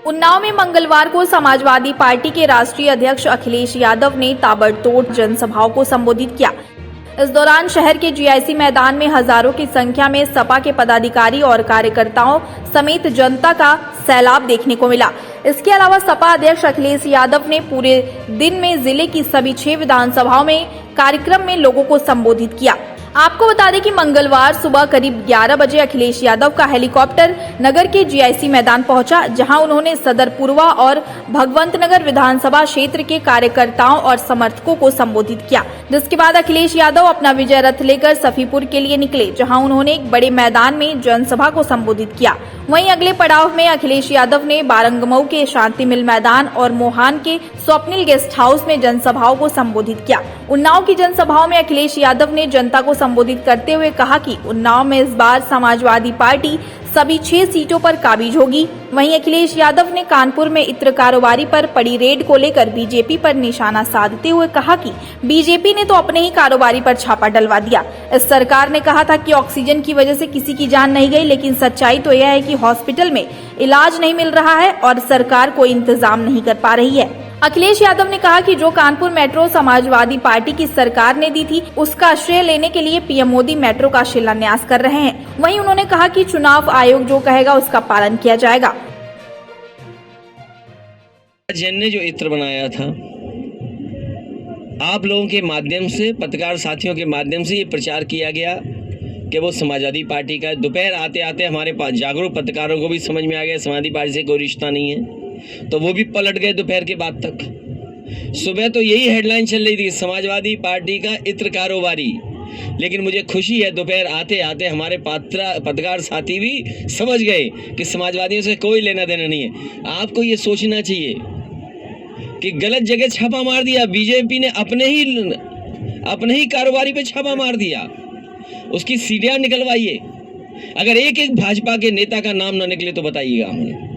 उन्नाव में मंगलवार को समाजवादी पार्टी के राष्ट्रीय अध्यक्ष अखिलेश यादव ने ताबड़तोड़ जनसभाओं को संबोधित किया। इस दौरान शहर के जीआईसी मैदान में हजारों की संख्या में सपा के पदाधिकारी और कार्यकर्ताओं समेत जनता का सैलाब देखने को मिला। इसके अलावा सपा अध्यक्ष अखिलेश यादव ने पूरे दिन में जिले की सभी 6 विधानसभाओं में कार्यक्रम में लोगों को संबोधित किया। आपको बता दें कि मंगलवार सुबह करीब 11 बजे अखिलेश यादव का हेलीकॉप्टर नगर के जीआईसी मैदान पहुंचा, जहां उन्होंने सदरपुरवा और भगवंतनगर विधानसभा क्षेत्र के कार्यकर्ताओं और समर्थकों को संबोधित किया। जिसके बाद अखिलेश यादव अपना विजय रथ लेकर सफीपुर के लिए निकले, जहां उन्होंने एक बड़े मैदान में जनसभा को संबोधित किया। वहीं अगले पड़ाव में अखिलेश यादव ने बारंगमऊ के शांति मिल मैदान और मोहान के स्वप्निल गेस्ट हाउस में जनसभाओं को संबोधित किया। उन्नाव की जनसभाओं में अखिलेश यादव ने जनता को संबोधित करते हुए कहा कि उन्नाव में इस बार समाजवादी पार्टी सभी 6 सीटों पर काबिज होगी। वहीं अखिलेश यादव ने कानपुर में इत्र कारोबारी पर पड़ी रेड को लेकर बीजेपी पर निशाना साधते हुए कहा कि बीजेपी ने तो अपने ही कारोबारी पर छापा डलवा दिया। इस सरकार ने कहा था कि ऑक्सीजन की वजह से किसी की जान नहीं गई, लेकिन सच्चाई तो यह है कि हॉस्पिटल में इलाज नहीं मिल रहा है और सरकार कोई इंतजाम नहीं कर पा रही है। अखिलेश यादव ने कहा कि जो कानपुर मेट्रो समाजवादी पार्टी की सरकार ने दी थी, उसका श्रेय लेने के लिए पीएम मोदी मेट्रो का शिलान्यास कर रहे हैं। वहीं उन्होंने कहा कि चुनाव आयोग जो कहेगा उसका पालन किया जाएगा। जैन ने जो इत्र बनाया था, आप लोगों के माध्यम से, पत्रकार साथियों के माध्यम से ये प्रचार किया गया कि वो समाजवादी पार्टी का। दोपहर आते आते हमारे पास जागरूक पत्रकारों को भी समझ में आ गया समाजवादी पार्टी से कोई रिश्ता नहीं है, तो वो भी पलट गए दोपहर के बाद तक। सुबह तो यही हेडलाइन चल रही थी, समाजवादी पार्टी का इत्र कारोबारी। लेकिन मुझे खुशी है दोपहर आते आते हमारे पत्रकार साथी भी समझ गए कि समाजवादियों से कोई लेना देना नहीं है। आपको ये सोचना चाहिए कि गलत जगह छापा मार दिया बीजेपी ने, अपने ही कारोबारी पे छापा मार दिया। उसकी सीढ़ियां निकलवाइए। अगर एक एक भाजपा के नेता का नाम ना निकले तो बताइएगा हमें।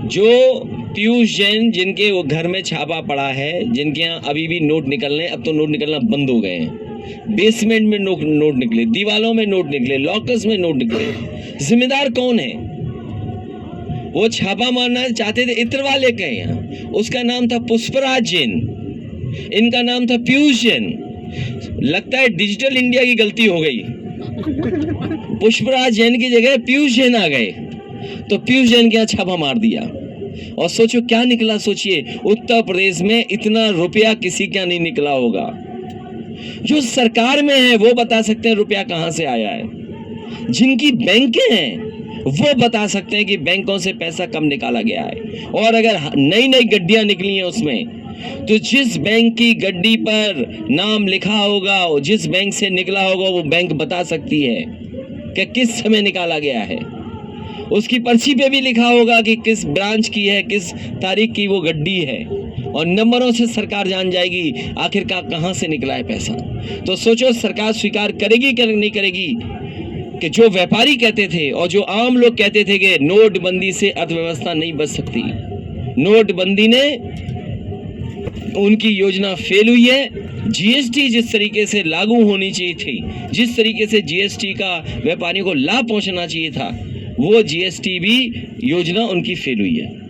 जो पीयूष जैन जिनके वो घर में छापा पड़ा है, जिनके यहाँ अभी भी नोट निकलने, अब तो नोट निकलना बंद हो गए हैं। बेसमेंट में नोट निकले, दीवालों में नोट निकले, लॉकर्स में नोट निकले। जिम्मेदार कौन है? वो छापा मारना चाहते थे इत्र वाले के यहाँ, उसका नाम था पुष्पराज जैन, इनका नाम था पीयूष जैन। लगता है डिजिटल इंडिया की गलती हो गई, पुष्पराज जैन की जगह पीयूष जैन आ गए, तो पीयूष जैन के यहाँ छापा मार दिया। और सोचो क्या निकला। सोचिए, उत्तर प्रदेश में इतना रुपया किसी का नहीं निकला होगा। जो सरकार में है वो बता सकते हैं रुपया कहां से आया है। जिनकी बैंकें हैं वो बता सकते हैं कि बैंकों से पैसा कब निकाला गया है। और अगर नई नई गड्डियां निकली हैं उसमें, तो जिस बैंक की गड्डी पर नाम लिखा होगा, जिस बैंक से निकला होगा, वो बैंक बता सकती है कि किस समय निकाला गया है। उसकी पर्ची पे भी लिखा होगा कि किस ब्रांच की है, किस तारीख की वो गड्डी है, और नंबरों से सरकार जान जाएगी आखिरकार कहां से निकला है पैसा। तो सोचो सरकार स्वीकार करेगी कि नहीं करेगी कि जो व्यापारी कहते थे और जो आम लोग कहते थे कि नोटबंदी से अर्थव्यवस्था नहीं बच सकती, नोटबंदी ने उनकी योजना फेल हुई है। जीएसटी जिस तरीके से लागू होनी चाहिए थी, जिस तरीके से जीएसटी का व्यापारियों को लाभ पहुंचना चाहिए था, वो जीएसटी भी योजना उनकी फेल हुई है।